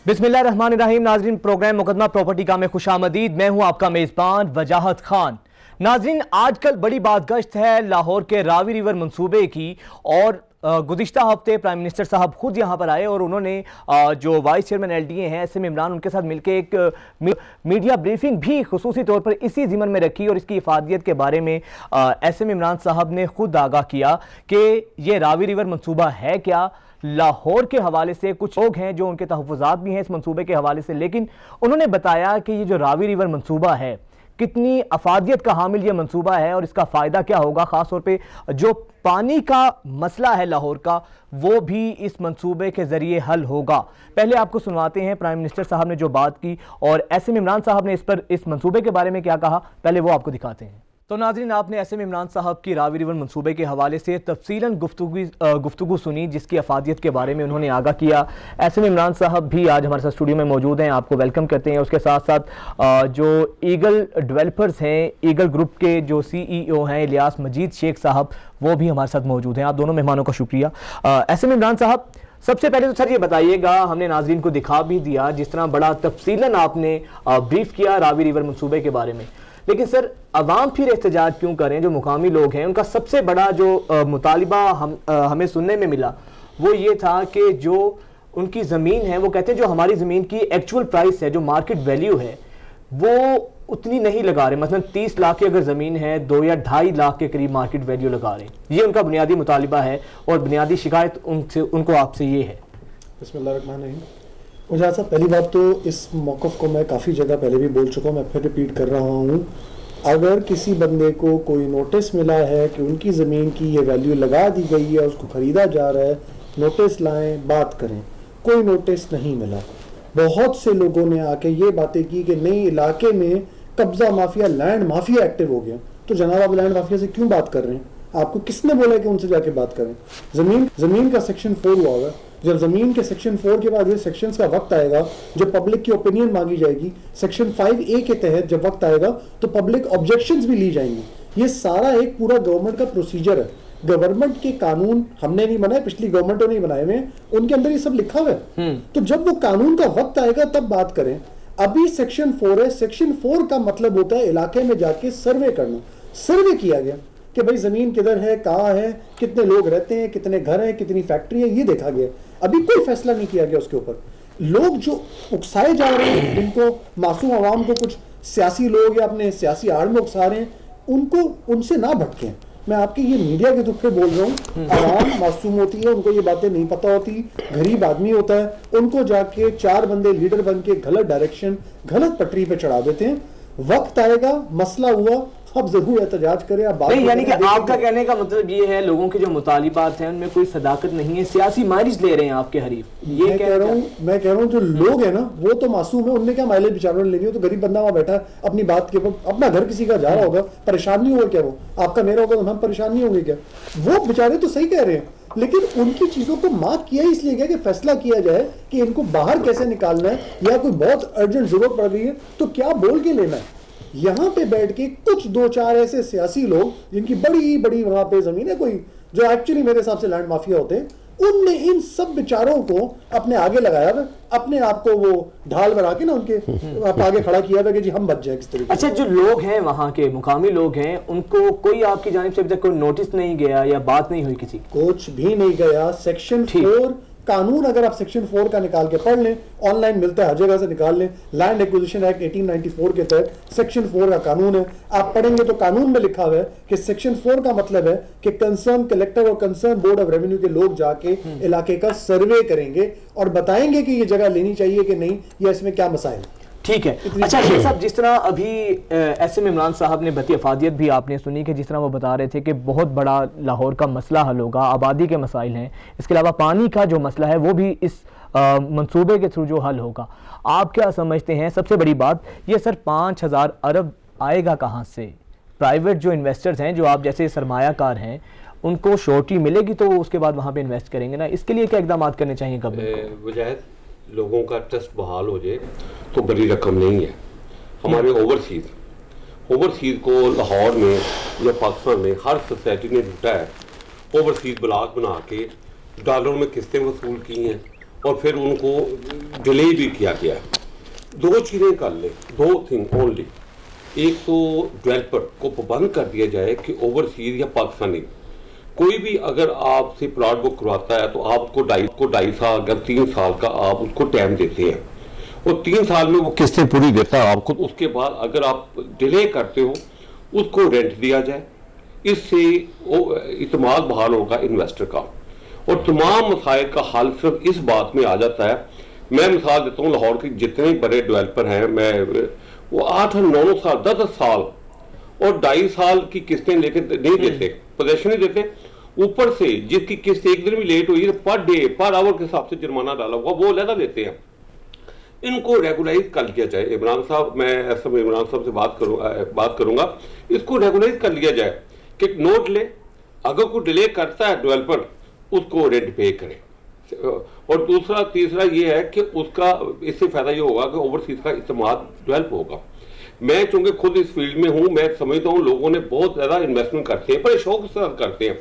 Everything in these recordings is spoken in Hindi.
बिस्मिल्लाहिर्रहमानिर्रहीम। नाजरीन, प्रोग्राम मुकदमा प्रॉपर्टी का में खुशामदीद। मैं हूं आपका मेजबान वजाहत खान। नाजरीन, आजकल बड़ी बात गश्त है लाहौर के रावी रिवर मंसूबे की, और गुज़िश्ता हफ्ते प्राइम मिनिस्टर साहब खुद यहाँ पर आए और उन्होंने जो वाइस चेयरमैन LDA हैं SM इमरान, उनके साथ मिलकर एक मीडिया ब्रीफिंग भी खुसूसी तौर पर इसी ज़िमन में रखी और इसकी इफादियत के बारे में SM इमरान साहब ने खुद आगाह किया कि ये रावी रिवर मंसूबा है क्या। लाहौर के हवाले से कुछ लोग हैं जो उनके तहफ़्फ़ुज़ात भी हैं इस मंसूबे के हवाले से, लेकिन उन्होंने बताया कि ये जो रावी रिवर मंसूबा है कितनी अफादियत का हामिल ये मंसूबा है और इसका फ़ायदा क्या होगा। ख़ास तौर पे जो पानी का मसला है लाहौर का, वो भी इस मंसूबे के ज़रिए हल होगा। पहले आपको सुनवाते हैं प्राइम मिनिस्टर साहब ने जो बात की और SM इमरान साहब ने इस मंसूबे के बारे में क्या कहा, पहले वो आपको दिखाते हैं। तो नाज़रीन, आपने SM इमरान साहब की रावी रिवर मंसूबे के हवाले से तफसीलन गुफ्तगू सुनी, जिसकी अफादियत के बारे में उन्होंने आगाह किया। SM इमरान साहब भी आज हमारे साथ स्टूडियो में मौजूद हैं, आपको वेलकम करते हैं। उसके साथ साथ जो ईगल डेवलपर्स हैं, ईगल ग्रुप के जो CEO हैं इलियास मजीद शेख साहब, वो भी हमारे साथ मौजूद हैं। आप दोनों मेहमानों का शुक्रिया। SM इमरान साहब, सबसे पहले तो सर ये बताइएगा, हमने नाज़रीन को दिखा भी दिया जिस तरह बड़ा तफसीलन आपने ब्रीफ किया रावी रिवर मंसूबे के बारे में, लेकिन सर अवाम फिर एहतजाज क्यों करें? जो मुकामी लोग हैं उनका सबसे बड़ा जो मुतालिबा हमें सुनने में मिला वो ये था कि जो उनकी ज़मीन है, वो कहते हैं जो हमारी ज़मीन की एक्चुअल प्राइस है, जो मार्केट वैल्यू है, वो उतनी नहीं लगा रहे। मतलब 30 लाख की अगर ज़मीन है, 2 या 2.5 लाख के करीब मार्केट वैल्यू लगा रहे। ये उनका बुनियादी मुतालिबा है और बुनियादी शिकायत उनको आपसे ये है। बिस्मिल्लाहिर्रहमानिर्रहीम। मुझे ऐसा, पहली बात तो इस मौक़िफ़ को मैं काफ़ी जगह पहले भी बोल चुका हूँ, मैं फिर रिपीट कर रहा हूँ। अगर किसी बंदे को कोई नोटिस मिला है कि उनकी ज़मीन की ये वैल्यू लगा दी गई है, उसको ख़रीदा जा रहा है, नोटिस लाएं, बात करें। कोई नोटिस नहीं मिला। बहुत से लोगों ने आके ये बातें की कि नहीं, इलाके में कब्ज़ा माफिया, लैंड माफिया एक्टिव हो गया। तो जनाब, आप लैंड माफिया से क्यों बात कर रहे हैं? आपको किसने बोला कि उनसे जाके बात करें? ज़मीन का सेक्शन 4 हुआ होगा। जब ज़मीन के सेक्शन 4 के बाद सेक्शंस का वक्त आएगा, जो पब्लिक की ओपिनियन मांगी जाएगी, सेक्शन 5A के तहत जब वक्त आएगा तो पब्लिक ऑब्जेक्शंस भी ली जाएंगी। ये सारा एक पूरा गवर्नमेंट का प्रोसीजर है। गवर्नमेंट के कानून हमने नहीं बनाए, पिछली गवर्नमेंटों ने बनाए हुए, उनके अंदर ये सब लिखा हुआ है। तो जब वो कानून का वक्त आएगा तब बात करें। अभी सेक्शन 4 है। सेक्शन 4 का मतलब होता है इलाके में जाके सर्वे करना। सर्वे किया गया कि भाई ज़मीन किधर है, कहाँ है, कितने लोग रहते हैं, कितने घर हैं, कितनी फैक्ट्री है, ये देखा गया। अभी कोई फैसला नहीं किया गया उसके ऊपर। लोग जो उकसाए जा रहे हैं, जिनको मासूम आवाम को कुछ सियासी लोग या अपने सियासी आड़ में उकसा रहे हैं, उनको उनसे ना भटकें। मैं आपके ये मीडिया के दुख पे बोल रहा हूँ। आवाम मासूम होती है, उनको ये बातें नहीं पता होती, गरीब आदमी होता है, उनको जाके 4 बंदे लीडर बन के गलत डायरेक्शन, गलत पटरी पे चढ़ा देते हैं। वक्त आएगा, मसला हुआ, अब जरूर एहतजाज करें। अब नहीं, यानी कि आपका कहने का मतलब ये है लोगों के जो मुतालिबात हैं उनमें कोई सदाकत नहीं है, सियासी माइलेज ले रहे हैं आपके हरीफ। ये मैं कह रहा हूँ जो लोग हैं ना, वो तो मासूम है, उनने क्या माइलेज बेचारों ने लेनी हो। तो गरीब बंदा वहां बैठा है अपनी बात के ऊपर, अपना घर किसी का जा रहा होगा, परेशान नहीं होगा क्या? वो आपका मेरा होगा तो हम परेशान नहीं होंगे क्या? वो बेचारे तो सही कह रहे हैं, लेकिन उनकी चीजों को मार्क किया इसलिए गया कि फैसला किया जाए कि इनको बाहर कैसे निकालना है, या कोई बहुत अर्जेंट जरूरत पड़ गई है तो क्या बोल के लेना है। यहां पे बैठ के कुछ 2-4 ऐसे सियासी लोग जिनकी बड़ी बड़ी वहां पे जमीन है, कोई जो एक्चुअली मेरे हिसाब से लैंड माफिया होते हैं, उनने इन सब बेचारों को अपने आगे लगाया हुआ, अपने आप को वो ढाल बना के ना उनके आगे खड़ा किया हुआ कि जी हम बच जाए किस तरीके। अच्छा, जो लोग हैं वहां के मुकामी लोग हैं, उनको कोई आपकी जानिब से अभी तक कोई नोटिस नहीं गया या बात नहीं हुई किसी? कुछ भी नहीं गया। सेक्शन 4 कानून, अगर आप सेक्शन 4 का निकाल के पढ़ लें, ऑनलाइन मिलता है, हर जगह से निकाल लें। लैंड एक्विजिशन एक्ट 1894 के तहत सेक्शन 4 का कानून है। आप पढ़ेंगे तो कानून में लिखा हुआ है कि सेक्शन 4 का मतलब है कि कंसर्न कलेक्टर और कंसर्न बोर्ड ऑफ रेवेन्यू के लोग जाके इलाके का सर्वे करेंगे और बताएंगे कि ये जगह लेनी चाहिए कि नहीं, या इसमें क्या मसाइल। ठीक है। अच्छा शेख साहब, जिस तरह अभी SM इमरान साहब ने बती अफादियत भी आपने सुनी कि जिस तरह वो बता रहे थे कि बहुत बड़ा लाहौर का मसला हल होगा, आबादी के मसाइल हैं, इसके अलावा पानी का जो मसला है वो भी इस मंसूबे के थ्रू जो हल होगा। आप क्या समझते हैं? सबसे बड़ी बात ये सर, 5000 अरब आएगा कहाँ से? प्राइवेट जो इन्वेस्टर्स हैं, जो आप जैसे सरमायाकार हैं, उनको शोर्टी मिलेगी तो उसके बाद वहाँ पे इन्वेस्ट करेंगे ना। इसके लिए क्या इकदाम करने चाहिए? गवर्नमेंट लोगों का ट्रस्ट बहाल हो जाए तो बड़ी रकम नहीं है। हमारे ओवरसीज़ को लाहौर में या पाकिस्तान में हर सोसाइटी ने लूटा है। ओवरसीज़ ब्लॉक बना के डॉलर में किस्तें वसूल की हैं और फिर उनको डिले भी किया गया। दो चीज़ें कर ले, दो थिंग ओनली। एक तो डेवलपर को पाबंद कर दिया जाए कि ओवरसीज या पाकिस्तानी कोई भी अगर आपसे प्लॉट बुक करवाता है तो आपको 2.5 साल या 3 साल का आप उसको टाइम देते हैं और 3 साल में वो किस्तें पूरी देता है आपको। उसके बाद अगर आप डिले करते हो उसको रेंट दिया जाए, इससे इत्मीनान बहाल होगा इन्वेस्टर का और तमाम मसाइल का हल सिर्फ इस बात में आ जाता है। मैं मिसाल देता हूँ, लाहौर के जितने बड़े डेवलपर हैं, मैं वो 8-9 साल 10 साल और 2.5 साल की किस्तें लेके नहीं देते, पोजेशन नहीं देते। ऊपर से जिसकी किस्त एक दिन भी लेट हुई है पर डे पर आवर के हिसाब से जुर्माना डाला हुआ वो अलग देते हैं। इनको रेगुलाइज कर लिया जाए। इमरान साहब, मैं ऐसा इमरान साहब से बात करूंगा, इसको रेगुलाइज कर लिया जाए कि नोट ले, अगर कोई डिले करता है डेवलपर उसको रेंट पे करे। और दूसरा तीसरा ये है कि उसका इससे फायदा ये होगा कि ओवरसीज का इस्तेमाल डेवलप होगा। मैं चूंकि खुद इस फील्ड में हूँ, मैं समझता हूँ लोगों ने बहुत ज़्यादा इन्वेस्टमेंट करते हैं, बड़े शौक से करते हैं।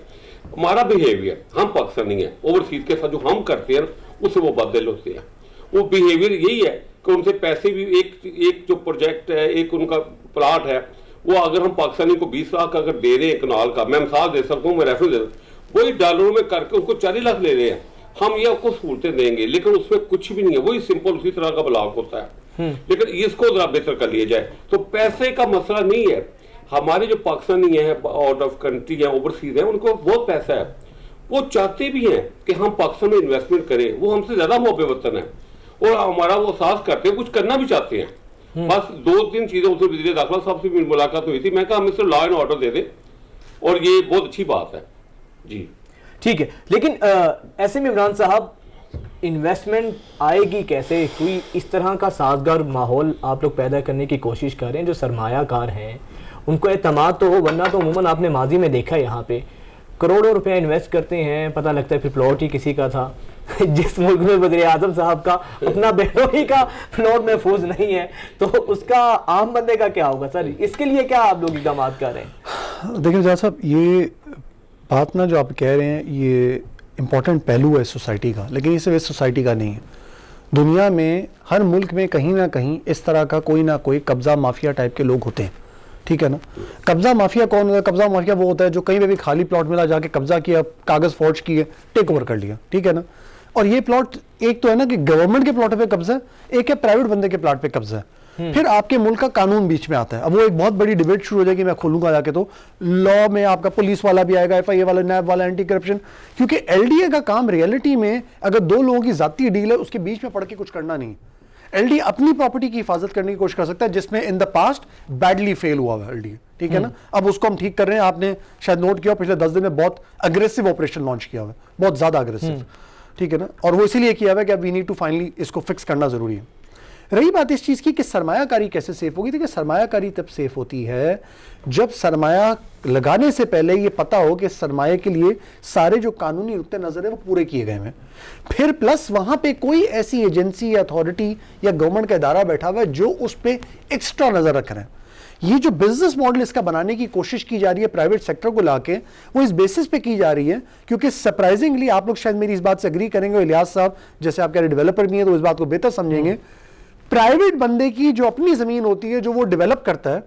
हमारा बिहेवियर, हम पाकिस्तानी हैं, ओवरसीज के साथ जो हम करते हैं उससे वो बदल होते हैं। वो बिहेवियर यही है कि उनसे पैसे भी एक जो प्रोजेक्ट है, एक उनका प्लाट है, वो अगर हम पाकिस्तानी को 20 लाख अगर दे रहे हैं कनाल का, मैं मिसाल दे सकता हूँ, मैं रेफरेंस दे सकता हूँ, वही डॉलरों में करके उसको 40 लाख ले रहे हैं। हम ये आपको सहूलतें देंगे लेकिन उसमें कुछ भी नहीं है, वही सिंपल उसी तरह का ब्लॉक होता है। लेकिन इसको जरा बेहतर कर लिया जाए तो पैसे का मसला नहीं है। हमारे जो पाकिस्तानी है आउट ऑफ कंट्री है, ओवरसीज है, उनको बहुत पैसा है, वो चाहते भी हैं कि हम पाकिस्तान में इन्वेस्टमेंट करें, वो हमसे ज्यादा मोहब्बत वतन है और हमारा वो एहसास करते हैं, कुछ करना भी चाहते हैं। बस 2-3 चीजें उनसे वज़ीर दाखिला साहब से मुलाकात हुई थी, मैं कहा हमें सिर्फ लॉ एंड ऑर्डर दे दे और ये बहुत अच्छी बात है जी। ठीक है, लेकिन ऐसे में इमरान साहब इन्वेस्टमेंट आएगी कैसे? कोई इस तरह का साजगार माहौल आप लोग पैदा करने की कोशिश कर रहे हैं जो सरमायाकार हैं उनको एतमाद तो हो, वरना तो अमूमन आपने माजी में देखा है यहाँ पे करोड़ों रुपए इन्वेस्ट करते हैं, पता लगता है फिर प्लॉट ही किसी का था। जिस मुल्क में वज़ीर आज़म साहब का अपना बेरोही का प्लॉट महफूज नहीं है तो उसका आम बंदे का क्या होगा सर? इसके लिए क्या आप लोग इक़दाम कर रहे हैं? देखिए जाद साहब, ये बात ना जो आप कह रहे हैं ये इम्पॉर्टेंट पहलू है सोसाइटी का, लेकिन ये सिर्फ इस सोसाइटी का नहीं है। दुनिया में हर मुल्क में कहीं ना कहीं इस तरह का कोई ना कोई कब्ज़ा माफिया टाइप के लोग होते हैं, ठीक है ना। कब्ज़ा माफिया कौन होता है? कब्ज़ा माफिया वो होता है जो कहीं पे भी खाली प्लॉट मिला जाके कब्ज़ा किया, कागज़ फॉर्ज किए, टेक ओवर कर लिया, ठीक है ना। और ये प्लॉट एक तो है ना कि गवर्नमेंट के प्लॉट पे कब्जा है, एक है प्राइवेट बंदे के प्लॉट पे कब्जा है। फिर आपके मुल्क का कानून बीच में आता है। अब वो एक बहुत बड़ी डिबेट शुरू हो जाएगी, मैं खोलूंगा जाके, तो लॉ में आपका पुलिस वाला भी आएगा, FIA वाला, नैब वाला, एंटी करप्शन, क्योंकि LDA का काम रियलिटी में अगर दो लोगों की जाती डील है उसके बीच में पड़ के कुछ करना नहीं। LDA अपनी प्रॉपर्टी की हिफाजत करने की कोशिश कर सकता है जिसमें in the past badly fail हुआ है LDA, ठीक है ना। अब उसको हम ठीक कर रहे हैं। आपने शायद नोट किया पिछले 10 दिन में बहुत अग्रेसिव ऑपरेशन लॉन्च किया हुआ है, बहुत ज्यादा अग्रेसिव, ठीक है ना। और वो इसीलिए किया हुआ है कि अब वी नीड टू फाइनली इसको फिक्स करना जरूरी है। रही बात इस चीज़ की कि सरमायाकारी कैसे सेफ होगी, देखिए सरमायाकारी तब सेफ होती है जब सरमाया लगाने से पहले ये पता हो कि सरमाए के लिए सारे जो कानूनी नुक्ते नजर है वो पूरे किए गए हैं। फिर प्लस वहां पे कोई ऐसी एजेंसी या अथॉरिटी या गवर्नमेंट का इदारा बैठा हुआ है जो उस पर एक्स्ट्रा नजर रख रहे हैं। ये जो बिजनेस मॉडल इसका बनाने की कोशिश की जा रही है प्राइवेट सेक्टर को लाके, वो इस बेसिस पे की जा रही है क्योंकि सरप्राइजिंगली आप लोग शायद मेरी इस बात से एग्री करेंगे, इलियास साहब जैसे आप कह रहे डेवलपर भी हैं तो इस बात को बेहतर समझेंगे। प्राइवेट बंदे की जो अपनी जमीन होती है जो वो डेवलप करता है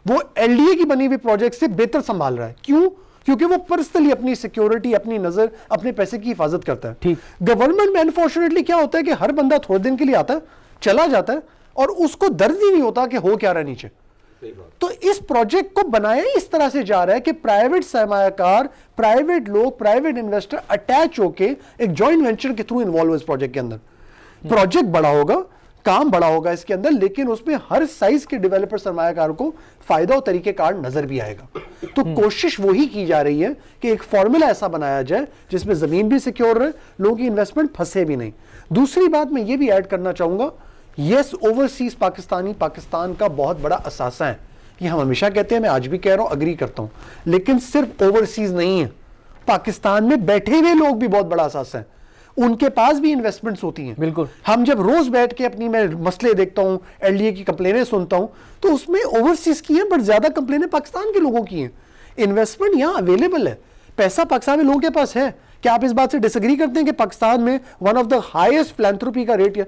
वो LDA की बनी हुई प्रोजेक्ट से बेहतर संभाल रहा है। क्यों? क्योंकि वो पर्सनली अपनी सिक्योरिटी, अपनी नजर, अपने पैसे की हिफाजत करता है। ठीक, गवर्नमेंट में अनफॉर्चुनेटली क्या होता है कि हर बंदा थोड़े दिन के लिए आता है, चला जाता है और उसको दर्द ही नहीं होता कि हो क्या रहा है नीचे। तो इस प्रोजेक्ट को बनाया इस तरह से जा रहा है कि प्राइवेट सरमायाकार, प्राइवेट लोग, प्राइवेट इन्वेस्टर अटैच होके एक जॉइंट वेंचर के थ्रू इन्वॉल्व हो इस प्रोजेक्ट के अंदर। प्रोजेक्ट बड़ा होगा, काम बड़ा होगा इसके अंदर, लेकिन उसमें हर साइज के डेवलपर सरमायाकार को फायदा और तरीकेकार नजर भी आएगा। तो कोशिश वही की जा रही है कि एक फॉर्मूला ऐसा बनाया जाए जिसमें जमीन भी सिक्योर रहे, लोगों की इन्वेस्टमेंट फंसे भी नहीं। दूसरी बात मैं ये भी ऐड करना चाहूंगा, यस ओवरसीज पाकिस्तानी पाकिस्तान का बहुत बड़ा असासा है, ये हम हमेशा कहते हैं, मैं आज भी कह रहा हूं, अग्री करता हूं, लेकिन सिर्फ ओवरसीज नहीं है, पाकिस्तान में बैठे हुए लोग भी बहुत बड़ा असासा है, उनके पास भी इन्वेस्टमेंट्स होती हैं। बिल्कुल, हम जब रोज बैठ के अपनी मैं मसले देखता हूं, LDA की कंप्लेनें सुनता हूं, तो उसमें ओवरसीज की हैं बट ज्यादा कंप्लेनें पाकिस्तान के लोगों की हैं। इन्वेस्टमेंट यहां अवेलेबल है, पैसा पाकिस्तान में लोगों के पास है, क्या आप इस बात से डिसएग्री करते हैं कि पाकिस्तान में one of the highest philanthropy का रेट है,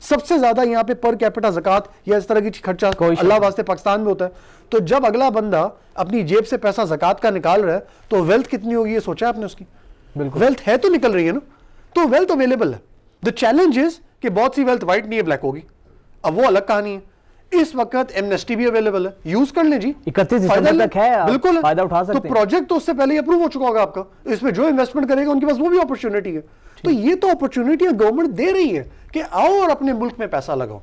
सबसे ज्यादा यहाँ पे पर कैपिटा ज़कात या इस तरह की खर्चा अल्लाह वास्ते पाकिस्तान में होता है? तो जब अगला बंदा अपनी जेब से पैसा ज़कात का निकाल रहा है तो वेल्थ कितनी होगी ये सोचा आपने उसकी? वेल्थ है तो निकल रही है ना, तो वेल्थ अवेलेबल है। द चैलेंज इज कि बहुत सी वेल्थ व्हाइट नहीं है, ब्लैक होगी, अब वो अलग कहानी है। इस वक्त एमनेस्टी भी अवेलेबल है, यूज कर लें जी, 31 दिसंबर तक है, बिल्कुल फायदा उठा सकते तो हैं। प्रोजेक्ट तो उससे पहले ही अप्रूव हो चुका होगा आपका, इसमें जो इन्वेस्टमेंट करेगा उनके पास वो भी अपॉर्चुनिटी है। तो ये तो अपॉर्चुनिटी गवर्नमेंट दे रही है कि आओ और अपने मुल्क में पैसा लगाओ।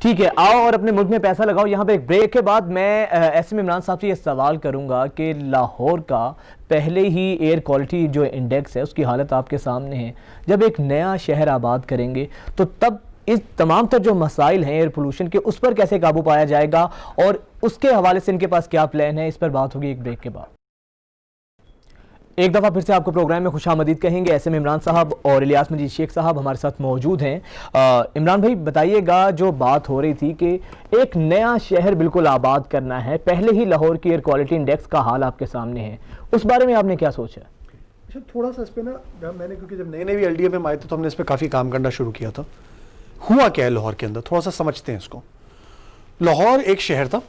ठीक है, आओ और अपने मुल्क में पैसा लगाओ। यहाँ पे एक ब्रेक के बाद मैं एसएम इमरान साहब से ये सवाल करूंगा कि लाहौर का पहले ही एयर क्वालिटी जो इंडेक्स है उसकी हालत आपके सामने है। जब एक नया शहर आबाद करेंगे तो तब इस तमाम तर जो मसाइल हैं एयर पोल्यूशन के, उस पर कैसे काबू पाया जाएगा और उसके हवाले से इनके पास क्या प्लान है, इस पर बात होगी एक ब्रेक के बाद। एक दफ़ा फिर से आपको प्रोग्राम में खुशामदीद कहेंगे। एसएम इमरान साहब और इलियास मजीद शेख साहब हमारे साथ मौजूद हैं। इमरान भाई बताइएगा, जो बात हो रही थी कि एक नया शहर बिल्कुल आबाद करना है, पहले ही लाहौर की एयर क्वालिटी इंडेक्स का हाल आपके सामने है, उस बारे में आपने क्या सोचा? अच्छा, थोड़ा सा इस पर ना मैंने, क्योंकि जब नए नए भी एलडीए में आए थे तो हमने इस पर काफ़ी काम करना शुरू किया था। हुआ क्या है लाहौर के अंदर, थोड़ा सा समझते हैं इसको। लाहौर एक शहर था,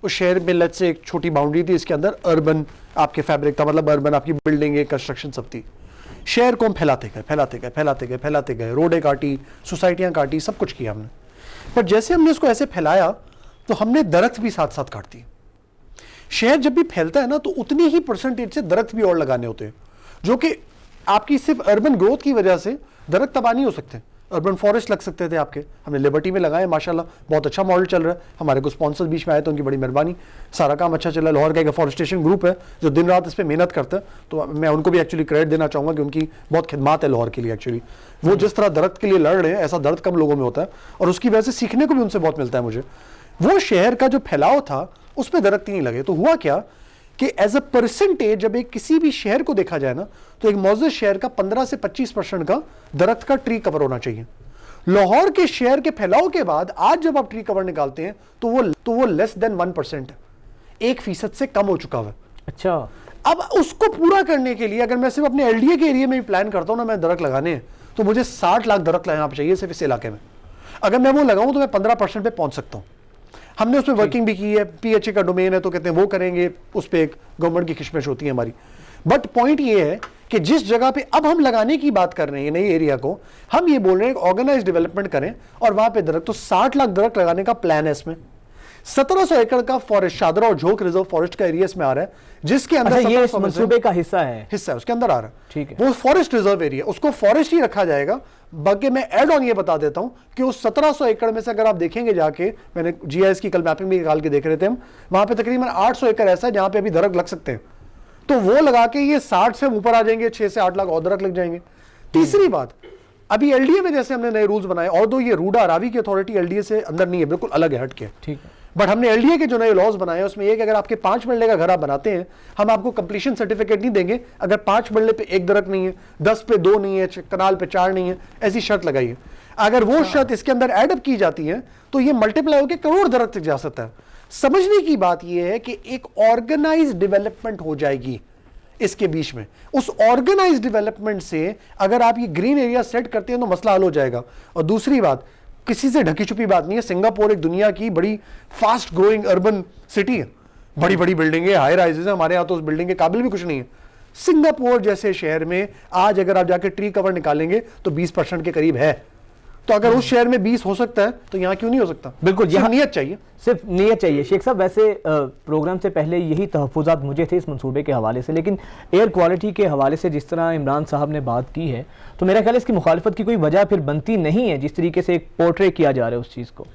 उस शहर में लेट्स से एक छोटी बाउंड्री थी, इसके अंदर अर्बन आपके फैब्रिक था, मतलब अर्बन आपकी बिल्डिंग कंस्ट्रक्शन सब थी। शहर को हम फैलाते गए, रोडें काटी, सोसाइटियाँ काटी, सब कुछ किया हमने। पर जैसे हमने इसको ऐसे फैलाया तो हमने दरख्त भी साथ साथ काट दिए। शहर जब भी फैलता है ना तो उतनी ही परसेंटेज से दरख्त भी और लगाने होते हैं, जो कि आपकी सिर्फ अर्बन ग्रोथ की वजह से दरख्त तबाह नहीं हो सकते। अर्बन फॉरेस्ट लग सकते थे आपके, हमने लिबर्टी में लगाए, माशाल्लाह बहुत अच्छा मॉडल चल रहा है। हमारे को स्पॉन्सर बीच में आए तो उनकी बड़ी मेहरबानी, सारा काम अच्छा चला। लाहौर का एक फॉरेस्टेशन ग्रुप है जो दिन रात इस पर मेहनत करता है, तो मैं उनको भी एक्चुअली क्रेडिट देना चाहूँगा कि उनकी बहुत खिदमत है लाहौर के लिए। एक्चुअली वो जिस तरह दरख्त के लिए लड़ रहे हैं, ऐसा दर्द कम लोगों में होता है और उसकी वजह से सीखने को भी उनसे बहुत मिलता है मुझे। वो शहर का जो फैलाव था उस पर दरख्त ही नहीं लगे, तो हुआ क्या कि एज अ परसेंटेज जब एक किसी भी शहर को देखा जाए ना तो एक मौजूद शहर का 15 से 25% का दरख्त का ट्री कवर होना चाहिए। लाहौर के शहर के फैलाव के बाद आज जब आप ट्री कवर निकालते हैं तो वो लेस देन 1% है, 1% से कम हो चुका हुआ है। अच्छा, अब उसको पूरा करने के लिए अगर मैं सिर्फ अपने एलडीए के एरिया में भी प्लान करता हूं ना, मैं दरख्त लगाने हैं तो मुझे 60 लाख दरख्त लगाना चाहिए सिर्फ इस इलाके में। अगर मैं वो लगाऊं तो मैं 15% पे पहुंच सकता हूं। हमने उसमें वर्किंग भी की है, पीएचए का डोमेन है तो कहते हैं वो करेंगे, उस पर एक गवर्नमेंट की खिशमिश होती है हमारी। बट पॉइंट ये है कि जिस जगह पे अब हम लगाने की बात कर रहे हैं नई एरिया को, हम ये बोल रहे हैं ऑर्गेनाइज डेवलपमेंट करें और वहां पे दरख्त, तो 60 लाख दरख्त लगाने का प्लान है इसमें। 1700 एकड़ का फॉरेस्ट शादरा और झोंक रिजर्व फॉरेस्ट का एरिया इसमें आ रहा है, जिसके अंदर अच्छा, ये इस मंसूबे का हिस्सा है उसके अंदर आ रहा है। ठीक है, वो फॉरेस्ट रिजर्व एरिया, उसको फॉरेस्ट ही रखा जाएगा। बाकी मैं एड ऑन ये बता देता हूं कि उस 1700 एकड़ में से अगर आप देखेंगे जाके, मैंने जीआईएस की कल मैपिंग भी निकाल के देख रहे थे हम, वहां पे तकरीबन 800 एकड़ ऐसा है जहां पे अभी दरख्त लग सकते हैं, तो वो लगा के ये 60 से ऊपर आ जाएंगे, 6 से 8 लाख और दरख्त लग जाएंगे। तीसरी बात, अभी एलडीए में जैसे हमने नए रूल्स बनाए, और दो ये रूडा रावी की अथॉरिटी एलडीए से अंदर नहीं है, बिल्कुल अलग है, हट के, ठीक है, बट हमने एलडीए के जो नए लॉज बनाए उसमें एक, अगर आपके 5 मरले का घर आप बनाते हैं, हम आपको कंप्लीशन सर्टिफिकेट नहीं देंगे अगर 5 मरले पे एक दरख्त नहीं है, 10 पे 2 नहीं है, कनाल पे 4 नहीं है, ऐसी शर्त लगाई है। अगर वो शर्त इसके अंदर एडअप की जाती है तो ये मल्टीप्लाई होकर करोड़ दरख्त तक जा सकता है। समझने की बात यह है कि एक ऑर्गेनाइज डेवलपमेंट हो जाएगी इसके बीच में। उस ऑर्गेनाइज डेवलपमेंट से अगर आप ये ग्रीन एरिया सेट करते हैं तो मसला हल हो जाएगा। और दूसरी बात, किसी से ढकी छुपी बात नहीं है, सिंगापुर एक दुनिया की बड़ी फास्ट ग्रोइंग अर्बन सिटी है, बड़ी बड़ी बिल्डिंगें, हाई राइजेस हैं, हमारे यहाँ तो उस बिल्डिंग के काबिल भी कुछ नहीं है। सिंगापुर जैसे शहर में आज अगर आप जाके ट्री कवर निकालेंगे तो 20% के करीब है, तो अगर उस शहर में 20 हो सकता है तो यहाँ क्यों नहीं हो सकता? बिल्कुल, यहाँ नियत चाहिए, सिर्फ नियत चाहिए। शेख साहब, वैसे प्रोग्राम से पहले यही तहफ़्फ़ुज़ात मुझे थे इस मंसूबे के हवाले से, लेकिन एयर क्वालिटी के हवाले से जिस तरह इमरान साहब ने बात की है, तो मेरा ख्याल है इसकी मुखालफत की कोई वजह फिर बनती नहीं है, जिस तरीके से एक पोर्ट्रे किया जा रहा है उस चीज़ को।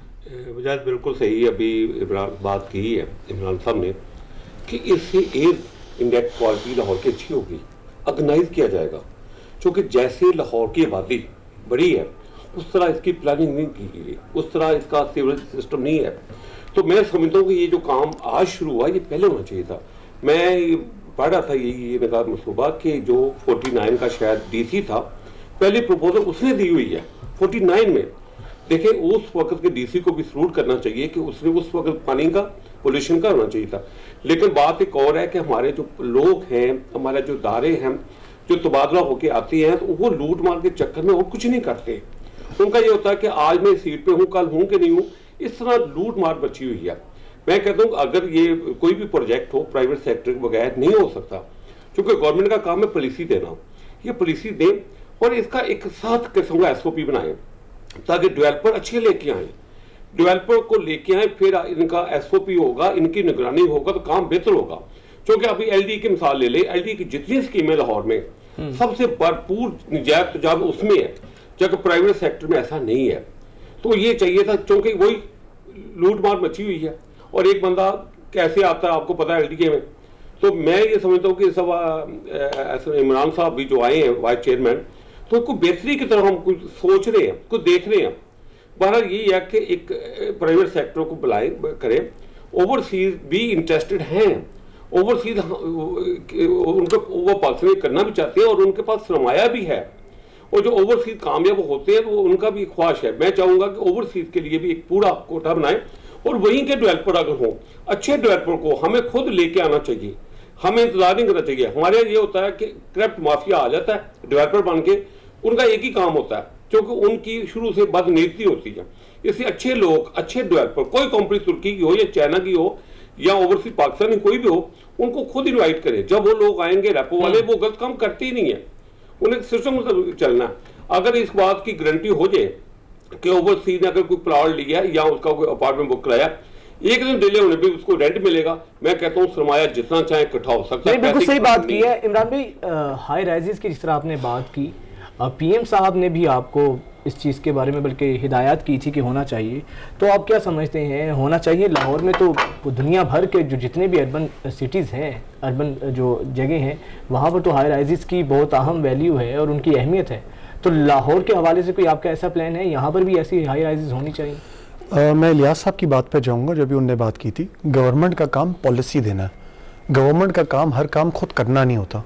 वजह बिल्कुल सही है, अभी इमरान बात की है इमरान साहब ने कि इससे एयर इंडेक्स क्वालिटी लाहौर की अच्छी होगी, ऑर्गेनाइज किया जाएगा, क्योंकि जैसे लाहौर की आबादी बड़ी है उस तरह इसकी प्लानिंग नहीं की गई, उस तरह इसका सीवरेज सिस्टम नहीं है। तो मैं समझता हूँ कि ये जो काम आज शुरू हुआ ये पहले होना चाहिए था। मैं पढ़ रहा था ये मेरा मनसूबा कि जो 49 का शायद डीसी था, पहली प्रपोजल उसने दी हुई है 49 में। देखें, उस वक्त के डीसी को भी सलूट करना चाहिए कि उसने उस वक्त पानी का पोल्यूशन का होना चाहिए था। लेकिन बात एक और है कि हमारे जो लोग हैं, हमारे जो इदारे हैं, जो तबादला होके आते हैं तो वो लूट मार के चक्कर में और कुछ नहीं करते। उनका ये होता है कि आज मैं सीट पे हूँ, कल हूँ कि नहीं हूँ, इस तरह लूट मार बची हुई है। मैं कहता हूँ अगर ये कोई भी प्रोजेक्ट हो प्राइवेट सेक्टर के बगैर नहीं हो सकता, क्योंकि गवर्नमेंट का काम है पॉलिसी देना, ये पॉलिसी दें और इसका एक साथ किस्म का SOP बनाएं ताकि डेवलपर अच्छे लेके आए, डेवलपर को लेके आए, फिर इनका SOP होगा, इनकी निगरानी होगा तो काम बेहतर होगा। क्योंकि अभी LD की मिसाल ले ले, LD की जितनी स्कीमें लाहौर में सबसे भरपूर निजायज तजाब उसमें है, जबकि प्राइवेट सेक्टर में ऐसा नहीं है। तो ये चाहिए था, क्योंकि वही लूट मार मची हुई है और एक बंदा कैसे आता है आपको पता है LDK में। तो मैं ये समझता हूँ कि सब इमरान साहब भी जो आए हैं वाइस चेयरमैन, तो कुछ बेहतरी की तरफ हम कुछ सोच रहे हैं, कुछ देख रहे हैं। बहरहाल यही है कि एक प्राइवेट सेक्टर को बुलाएं करें, ओवरसीज भी इंटरेस्टेड हैं, ओवरसीज उनको वो पाकिस्तान करना भी चाहते हैं और उनके पास सरमाया भी है, और जो ओवरसीज कामयाब होते हैं वो उनका भी ख्वाहिश है। मैं चाहूँगा कि ओवरसीज के लिए भी एक पूरा कोटा बनाए और वहीं के डेवलपर अगर हो, अच्छे डेवलपर को हमें खुद लेके आना चाहिए, हमें इंतजार नहीं करना चाहिए। हमारे ये होता है कि करप्ट माफिया आ जाता है डेवलपर बन के, उनका एक ही काम होता है क्योंकि उनकी शुरू से बदनीति होती है। इसलिए अच्छे लोग, अच्छे डेवलपर, कोई कंपनी तुर्की की हो या चाइना की हो या ओवरसीज पाकिस्तान की कोई भी हो, उनको खुद इन्वाइट करें। जब वो लोग आएंगे रेपो वाले, वो गलत काम करते ही नहीं है, उन्हें सिस्टम चलना है। अगर इस बात की गारंटी हो जाए कि ओवरसीज ने अगर कोई प्लॉट लिया या उसका कोई अपार्टमेंट बुक कराया, एक दिन डिले होने पे उसको रेंट मिलेगा। मैं कहता हूँ सरमाया जितना चाहे इकट्ठा हो सकता है। बिल्कुल सही बात की है इमरान भाई। हाई राइजेस की जिस तरह आपने बात की, PM साहब ने भी आपको इस चीज़ के बारे में बल्कि हिदायत की थी कि होना चाहिए, तो आप क्या समझते हैं होना चाहिए? लाहौर में तो दुनिया भर के जो जितने भी अर्बन सिटीज़ हैं, अर्बन जो जगह हैं, वहाँ पर तो हाई राइजेस की बहुत अहम वैल्यू है और उनकी अहमियत है। तो लाहौर के हवाले से कोई आपका ऐसा प्लान है, यहाँ पर भी ऐसी हाई राइजेस होनी चाहिए? मैं इलियास साहब की बात पे जाऊंगा। जब भी उनने बात की थी, गवर्नमेंट का काम पॉलिसी देना है, गवर्नमेंट का काम हर काम खुद करना नहीं होता।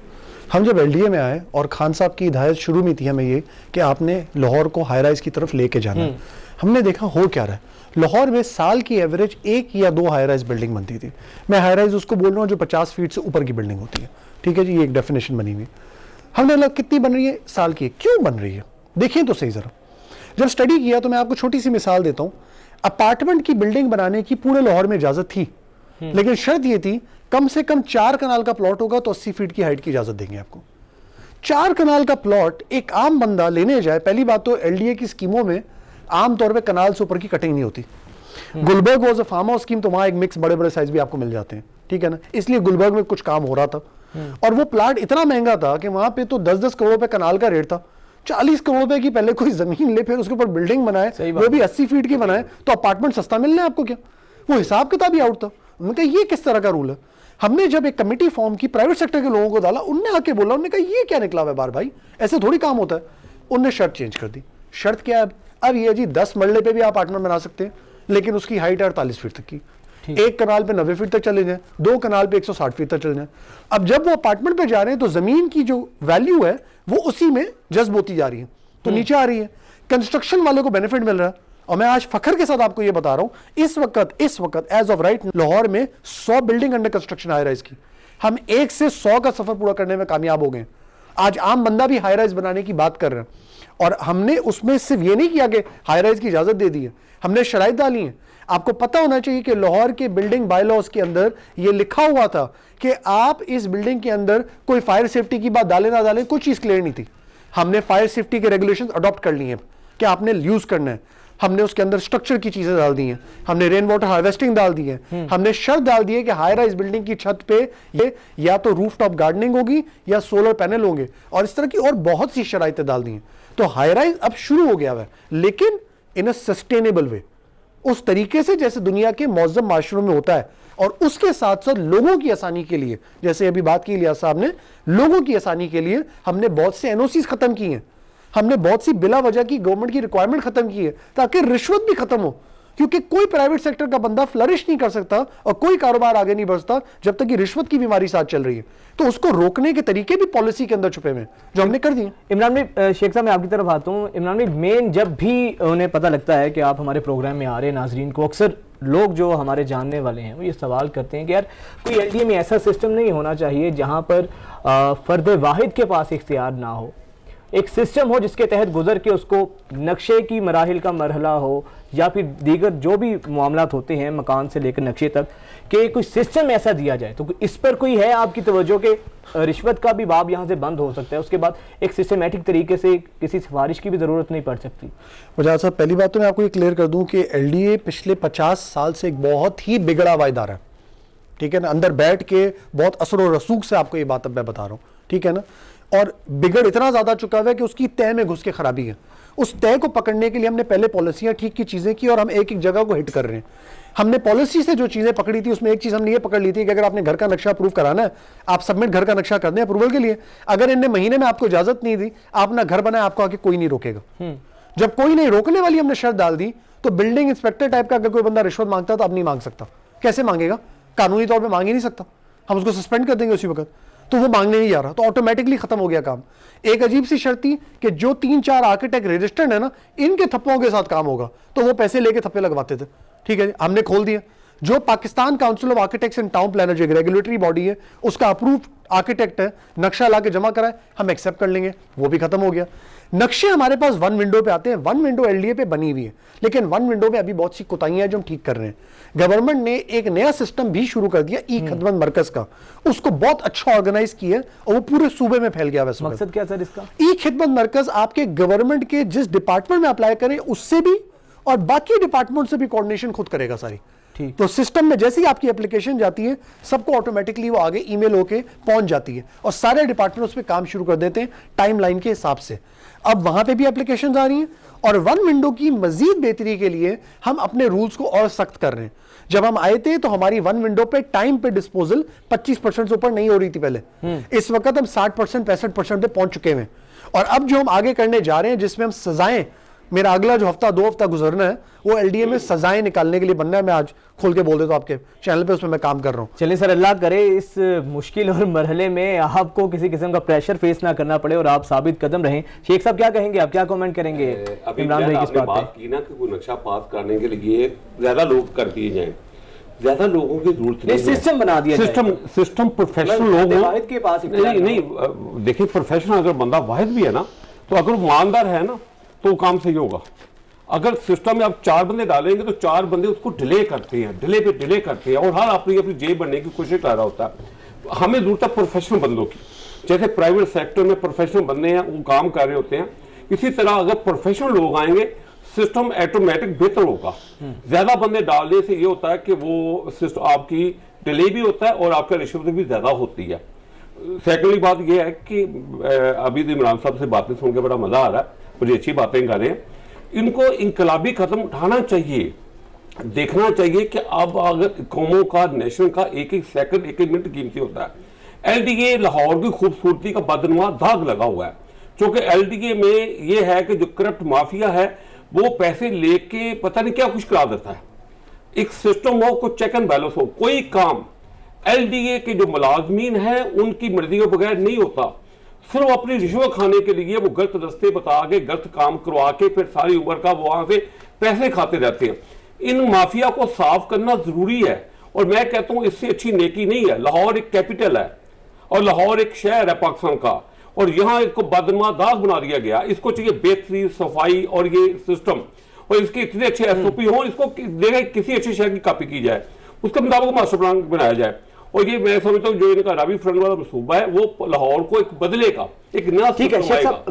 हम जब LDA में आए और खान साहब की हिदायत शुरू में थी हमें ये कि आपने लाहौर को हाई राइज की तरफ लेके जाना है, हमने देखा हो क्या रहा है। लाहौर में साल की एवरेज 1 या 2 हाई राइज बिल्डिंग बनती थी। मैं हाई राइज उसको बोल रहा हूँ जो 50 फीट से ऊपर की बिल्डिंग होती है, ठीक है जी, ये एक डेफिनेशन बनी हुई। हमने लगा कितनी बन रही है साल की, क्यों बन रही है, देखिए तो सही जरा। जब स्टडी किया तो मैं आपको छोटी सी मिसाल देता हूँ। अपार्टमेंट की बिल्डिंग बनाने की पूरे लाहौर में इजाजत थी, लेकिन शर्त यह थी कम से कम 4 कनाल का प्लॉट होगा तो 80 फीट की हाइट की इजाजत देंगे आपको। 4 कनाल का प्लॉट एक आम बंदा लेने जाए, पहली बात तो LDA की स्कीमों में आमतौर पे कनाल से ऊपर की कटिंग नहीं होती। Gulberg was a farm house scheme, तो वहां एक मिक्स बड़े बड़े साइज भी आपको मिल जाते हैं, ठीक है ना। इसलिए गुलबर्ग में कुछ काम हो रहा था और वो प्लाट इतना महंगा था कि वहां पे तो 10-10 करोड़ रुपए कनाल का रेट था। 40 करोड़ रुपए की पहले कोई जमीन ले, फिर उसके ऊपर बिल्डिंग बनाए, वो भी 80 फीट की बनाए, तो अपार्टमेंट सस्ता मिलना है आपको क्या? वो हिसाब किताब ही आउट था। उन्होंने कहा ये किस तरह का रूल है? हमने जब एक कमेटी फॉर्म की, प्राइवेट सेक्टर के लोगों को डाला, उनने आके बोला, उन्होंने कहा ये क्या निकला है बार भाई, ऐसे थोड़ी काम होता है। उनने शर्त चेंज कर दी। शर्त क्या है अब ये जी, 10 मरले पे भी आप अपार्टमेंट बना सकते हैं, लेकिन उसकी हाइट है 48 फीट तक की। 1 कनाल पे 90 फीट तक चले जाए, 2 कनाल पे 160 फीट तक चले जाए। अब जब वो अपार्टमेंट पे जा रहे हैं तो जमीन की जो वैल्यू है वो उसी में जज्ब होती जा रही है, तो नीचे आ रही है। कंस्ट्रक्शन वाले को बेनिफिट मिल रहा है। और मैं आज फखर के साथ आपको ये बता रहा हूं, इस वक्त एज ऑफ राइट लाहौर में 100 building under construction high rise की। हम 1 से 100 का सफर पूरा करने में कामयाब हो गए। आज आम बंदा भी हाई राइज बनाने की बात कर रहे हैं और हमने उसमें सिर्फ ये नहीं किया कि हाई राइज की इजाजत दे दी है, हमने शराइत डाली है। आपको पता होना चाहिए कि लाहौर के बिल्डिंग बायलॉज के अंदर ये लिखा हुआ था कि आप इस बिल्डिंग के अंदर कोई फायर सेफ्टी की बात डालें ना डालें, कोई चीज क्लियर नहीं थी। हमने फायर सेफ्टी के रेगुलेशंस अडॉप्ट कर लिए हैं कि आपने यूज करना है। हमने उसके अंदर स्ट्रक्चर की चीजें डाल दी हैं, हमने रेन वाटर हार्वेस्टिंग डाल दी है, हमने शर्त डाल दी है कि हाई राइज बिल्डिंग की छत पे ये या तो रूफ टॉप गार्डनिंग होगी या सोलर पैनल होंगे, और इस तरह की और बहुत सी शराइतें डाल दी हैं। तो हाई राइज अब शुरू हो गया है, लेकिन इन अ सस्टेनेबल वे, उस तरीके से जैसे दुनिया के मौजूद माशरों में होता है। और उसके साथ साथ लोगों की आसानी के लिए, जैसे अभी बात की इलियास साहब ने, लोगों की आसानी के लिए हमने बहुत से NOCs खत्म किए हैं, हमने बहुत सी बिला वजह की गवर्नमेंट की रिक्वायरमेंट खत्म की है ताकि रिश्वत भी खत्म हो। क्योंकि कोई प्राइवेट सेक्टर का बंदा फ्लरिश नहीं कर सकता और कोई कारोबार आगे नहीं बढ़ता जब तक कि रिश्वत की बीमारी साथ चल रही है। तो उसको रोकने के तरीके भी पॉलिसी के अंदर छुपे हुए हैं, जो हमने कर दिए। इमरान भाई, शेख साहब मैं आपकी तरफ आता हूँ। इमरान भाई, मेन जब भी उन्हें पता लगता है कि आप हमारे प्रोग्राम में आ रहे हैं, नाजरीन को अक्सर लोग जो हमारे जानने वाले हैं वो ये सवाल करते हैं कि यार कोई एलडीए में ऐसा सिस्टम नहीं होना चाहिए जहाँ पर फर्द वाहिद के पास इख्तियार ना हो, एक सिस्टम हो जिसके तहत गुजर के उसको नक्शे की मराहिल का मरहला हो या फिर दीगर जो भी मामलात होते हैं मकान से लेकर नक्शे तक, कि कोई सिस्टम ऐसा दिया जाए। तो इस पर कोई है आपकी तवज्जो के रिश्वत का भी बाब यहाँ से बंद हो सकता है, उसके बाद एक सिस्टमेटिक तरीके से किसी सिफारिश की भी ज़रूरत नहीं पड़ सकती? वजाहत साहब, पहली बात तो मैं आपको ये क्लियर कर दूं कि एलडीए पिछले 50 साल से एक बहुत ही बिगड़ा हुआ इदारा है, ठीक है ना। अंदर बैठ के बहुत असर और रसूख से आपको ये बात अब मैं बता रहा हूँ, ठीक है ना। और बिगड़ इतना ज़्यादा चुका हुआ है कि उसकी तय में घुस के खराबी है। उस तय को पकड़ने के लिए हमने पहले पॉलिसियाँ ठीक की चीज़ें की और हम एक एक जगह को हिट कर रहे हैं। हमने पॉलिसी से जो चीज़ें पकड़ी थी उसमें एक चीज़ हमने ये पकड़ ली थी कि अगर आपने घर का नक्शा अप्रूव कराना है, आप सबमिट घर का नक्शा कर दें अप्रूवल के लिए। अगर इनने महीने में आपको इजाज़त नहीं दी, आप ना घर बनाए, आपको आके कोई नहीं रोकेगा। जब कोई नहीं रोकने वाली हमने शर्त डाल दी, तो बिल्डिंग इंस्पेक्टर टाइप का अगर कोई बंदा रिश्वत मांगता तो अब नहीं मांग सकता। कैसे मांगेगा? कानूनी तौर पर मांग ही नहीं सकता, हम उसको सस्पेंड कर देंगे उसी वक्त। तो वो मांगने नहीं जा रहा, तो ऑटोमेटिकली खत्म हो गया काम। एक अजीब सी शर्त थी कि जो 3-4 आर्किटेक्ट रजिस्टर्ड है ना, इनके थप्पों के साथ काम होगा, तो वो पैसे लेके थप्पे लगवाते थे। ठीक है, हमने खोल दिया। जो Pakistan council of architects and town planner जो एक रेगुलेटरी बॉडी है, उसका अप्रूव आर्किटेक्ट है, नक्शा ला के जमा कराए, हम एक्सेप्ट कर लेंगे, वो भी खत्म हो गया। नक्शे हमारे पास 1 विंडो पे आते हैं, 1 विंडो एलडीए पे बनी हुई है, लेकिन 1 विंडो में अभी बहुत सी कोताहियां हैं जो हम ठीक कर रहे हैं। गवर्नमेंट ने एक नया सिस्टम भी शुरू कर दिया ई खिदमत मरकज का, उसको बहुत अच्छा ऑर्गेनाइज किया है और वो पूरे सूबे में फैल गया। वैसे मकसद क्या सर इसका? ई खिदमत मरकज आपके गवर्नमेंट के जिस डिपार्टमेंट में अप्लाई करें उससे भी और बाकी डिपार्टमेंट से भी कोऑर्डिनेशन खुद करेगा सारी। तो सिस्टम में जैसे ही आपकी एप्लीकेशन जाती है, सबको ऑटोमेटिकली वो आगे ईमेल होके पहुंच जाती है और सारे डिपार्टमेंट उस पर काम शुरू कर देते हैं टाइमलाइन के हिसाब से। अब वहां पे भी एप्लीकेशन आ रही हैं और 1 विंडो की मजीद बेहतरी के लिए हम अपने रूल्स को और सख्त कर रहे हैं। जब हम आए थे तो हमारी 1 विंडो पे टाइम पे डिस्पोजल 25% से ऊपर नहीं हो रही थी पहले। इस वक्त हम 60% 65% पे पहुंच चुके हैं। और अब जो हम आगे करने जा रहे हैं, जिसमें हम सजाएं, मेरा अगला जो हफ्ता 2 हफ्ता गुजरना है वो एलडीए में सजाएं निकालने के लिए बनना है। मैं आज खोल के बोल देता हूं आपके चैनल पे, उसमें मैं काम कर रहा हूं। चलिए सर, अल्लाह करे इस मुश्किल और मरहले में आपको किसी किस्म का प्रेशर फेस ना करना पड़े और आप साबित कदम रहें। शेख साहब क्या कहेंगे, आप क्या कमेंट करेंगे इमरान भाई की बात की ना कि कोई नक्शा पास करने के लिए ज्यादा लोग कर दिए जाए, ज्यादा लोगों की जरूरत नहीं, सिस्टम बना दिया सिस्टम प्रोफेशनल लोग वाहिद के पास नहीं देखिए, प्रोफेशनल अगर बंदा वाहिद भी है ना, तो अगर वो ईमानदार है ना तो काम सही होगा। अगर सिस्टम में आप 4 बंदे डालेंगे तो 4 बंदे उसको डिले करते हैं, डिले पे डिले करते हैं और हर अपनी जेब बनने की कोशिश कर रहा होता है। हमें जरूरत है प्रोफेशनल बंदों की, जैसे प्राइवेट सेक्टर में प्रोफेशनल बंदे हैं वो काम कर रहे होते हैं, इसी तरह अगर प्रोफेशनल लोग आएंगे सिस्टम ऑटोमेटिक बेहतर होगा। ज्यादा बंदे डालने से ये होता है कि वो सिस्टम आपकी डिले भी होता है और आपका रिश्वत भी ज्यादा होती है। सेकेंडली बात यह है कि अभी इमरान साहब से बातें सुन के बड़ा मजा आ रहा है, बड़ी अच्छी बातें कर रहे हैं। इनको इनकलाबी कदम उठाना चाहिए, देखना चाहिए कि अब अगर कौमों का, नेशन का एक एक सेकंड, एक एक मिनट कीमती होता है। एलडीए लाहौर की खूबसूरती का बदनुमा दाग लगा हुआ है, क्योंकि एलडीए में यह है कि जो करप्ट माफिया है वो पैसे लेके पता नहीं क्या कुछ करा देता है। एक सिस्टम हो, कोई चेक एंड बैलेंस हो, कोई काम एलडीए के जो मुलाजमीन है उनकी मर्जी के बगैर नहीं होता। सिर्फ अपनी रिश्वत खाने के लिए वो गलत रास्ते बता के, गलत काम करवा के फिर सारी उम्र का वो वहां से पैसे खाते रहते हैं। इन माफिया को साफ करना जरूरी है और मैं कहता हूं इससे अच्छी नेकी नहीं है। लाहौर एक कैपिटल है और लाहौर एक शहर है पाकिस्तान का, और यहाँ इसको बदनुमा दाग बना दिया गया। इसको चाहिए बेहतरीन सफाई और ये सिस्टम, और इसके इतने अच्छे एसओपी हो, इसको किसी अच्छे शहर की कॉपी की जाए, उसके मुताबिक मास्टर प्लान बनाया जाए। और ये मैं समझता हूँ जो इनका रावी फ्रंट वाला मनसूबा है वो लाहौर को एक बदले का एक नया ठीक है। शेख साहब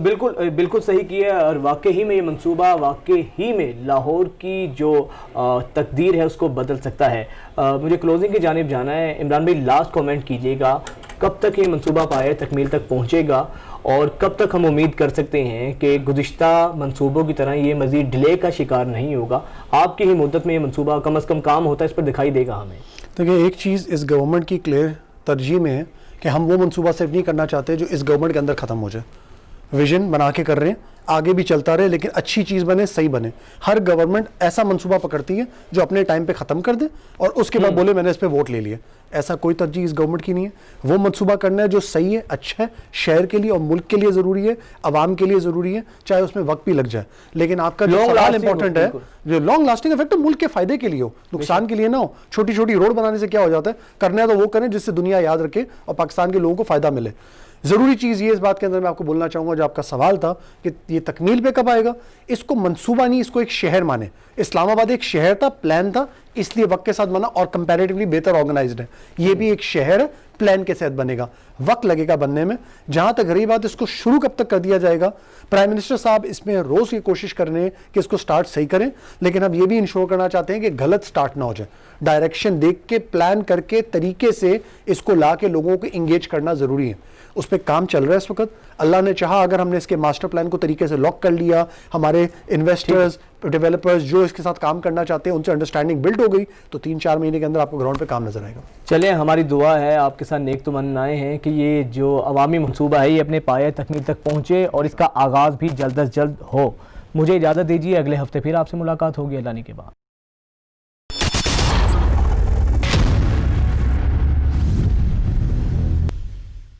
बिल्कुल सही किया है और वाकई ही में ये मंसूबा वाकई ही में लाहौर की जो तकदीर है उसको बदल सकता है। मुझे क्लोजिंग की जानिब जाना है। इमरान भाई लास्ट कमेंट कीजिएगा, कब तक ये मंसूबा पाए तकमील तक पहुँचेगा और कब तक हम उम्मीद कर सकते हैं कि गुज़िश्ता मंसूबों की तरह ये मज़ीद डिले का शिकार नहीं होगा? आपकी ही मुद्दत में ये मंसूबा कम अज़ कम काम होता है, इस पर दिखाई देगा हमें। देखिए, एक चीज़ इस गवर्नमेंट की क्लियर तरजीह में है कि हम वो मंसूबा सिर्फ नहीं करना चाहते जो इस गवर्नमेंट के अंदर ख़त्म हो जाए। विजन बना के कर रहे हैं, आगे भी चलता रहे, लेकिन अच्छी चीज़ बने, सही बने। हर गवर्नमेंट ऐसा मंसूबा पकड़ती है जो अपने टाइम पे ख़त्म कर दे और उसके बाद बोले मैंने इस पे वोट ले लिया। ऐसा कोई तरजीह इस गवर्नमेंट की नहीं है। वो मंसूबा करना है जो सही है, अच्छा है, शहर के लिए और मुल्क के लिए ज़रूरी है, आवाम के लिए ज़रूरी है, चाहे उसमें वक्त भी लग जाए। लेकिन आपका जो सवाल इंपॉर्टेंट है, जो लॉन्ग लास्टिंग इफेक्ट मुल्क के फायदे के लिए हो, नुकसान के लिए ना हो। छोटी छोटी रोड बनाने से क्या हो जाता है, करना है तो वो करें जिससे दुनिया याद रखे और पाकिस्तान के लोगों को फायदा मिले। ज़रूरी चीज़ ये इस बात के अंदर मैं आपको बोलना चाहूँगा, जो आपका सवाल था कि ये तकमील पे कब आएगा, इसको मंसूबा नहीं, इसको एक शहर माने। इस्लामाबाद एक शहर था, प्लान था, इसलिए वक्त के साथ बना और कंपैरेटिवली बेहतर ऑर्गेनाइज्ड है। ये भी एक शहर है, प्लान के साथ बनेगा, वक्त लगेगा बनने में। जहाँ तक रही बात इसको शुरू कब तक कर दिया जाएगा, प्राइम मिनिस्टर साहब इसमें रोज़ ये कोशिश कर रहे हैं कि इसको स्टार्ट सही करें, लेकिन हम ये भी इंश्योर करना चाहते हैं कि गलत स्टार्ट ना हो जाए। डायरेक्शन देख के, प्लान करके, तरीके से इसको ला के लोगों को इंगेज करना ज़रूरी है। उस पर काम चल रहा है इस वक्त। अल्लाह ने चाहा अगर हमने इसके मास्टर प्लान को तरीके से लॉक कर लिया, हमारे इन्वेस्टर्स, डेवलपर्स जो इसके साथ काम करना चाहते हैं उनसे अंडरस्टैंडिंग बिल्ड हो गई, तो 3-4 महीने के अंदर आपको ग्राउंड पे काम नजर आएगा। चलिए, हमारी दुआ है, आपके साथ नेक तमन्नाएं हैं कि ये जो अवामी मंसूबा है ये अपने पाए तकमील तक पहुँचे और इसका आगाज़ भी जल्द अज जल्द हो। मुझे इजाज़त दीजिए, अगले हफ्ते फिर आपसे मुलाकात होगी अल्लाह ने के बाद।